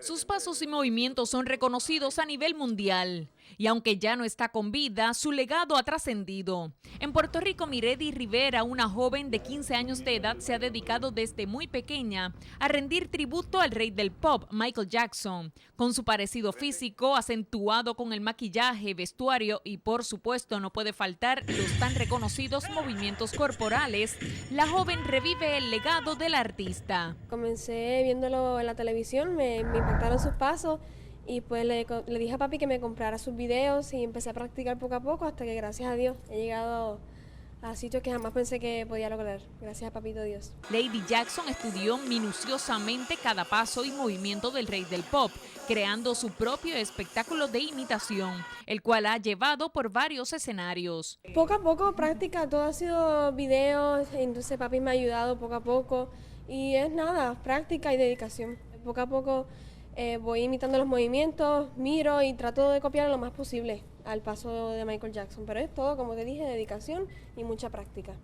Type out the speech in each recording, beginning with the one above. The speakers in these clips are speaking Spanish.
Sus pasos y movimientos son reconocidos a nivel mundial. Y aunque ya no está con vida, su legado ha trascendido. En Puerto Rico, Miredi Rivera, una joven de 15 años de edad, se ha dedicado desde muy pequeña a rendir tributo al rey del pop, Michael Jackson. Con su parecido físico, acentuado con el maquillaje, vestuario y, por supuesto, no puede faltar los tan reconocidos movimientos corporales, la joven revive el legado del artista. Comencé viéndolo en la televisión, me impactaron sus pasos y pues le dije a papi que me comprara sus videos y empecé a practicar poco a poco hasta que gracias a Dios he llegado a sitios que jamás pensé que podía lograr, gracias a papito Dios. Lady Jackson estudió minuciosamente cada paso y movimiento del rey del pop, creando su propio espectáculo de imitación, el cual ha llevado por varios escenarios. Poco a poco práctica, todo ha sido videos, entonces papi me ha ayudado poco a poco y es nada, práctica y dedicación. Poco a poco voy imitando los movimientos, miro y trato de copiar lo más posible al paso de Michael Jackson, pero es todo, como te dije, dedicación y mucha práctica.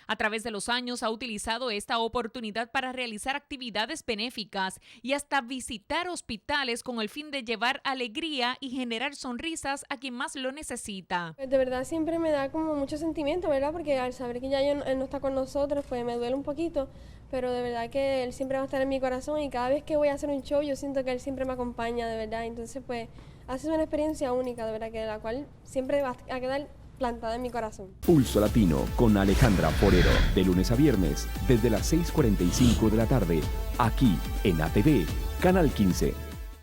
A través de los años ha utilizado esta oportunidad para realizar actividades benéficas y hasta visitar hospitales con el fin de llevar alegría y generar sonrisas a quien más lo necesita. Pues de verdad siempre me da como mucho sentimiento, ¿verdad? Porque al saber que ya él no está con nosotros, pues me duele un poquito, pero de verdad que él siempre va a estar en mi corazón y cada vez que voy a hacer un show yo siento que él siempre me acompaña, de verdad. Entonces pues ha sido una experiencia única, de verdad, que la cual siempre va a quedar plantada en mi corazón. Pulso Latino con Alejandra Forero, de lunes a viernes, desde las 6:45 de la tarde, aquí en ATV, Canal 15.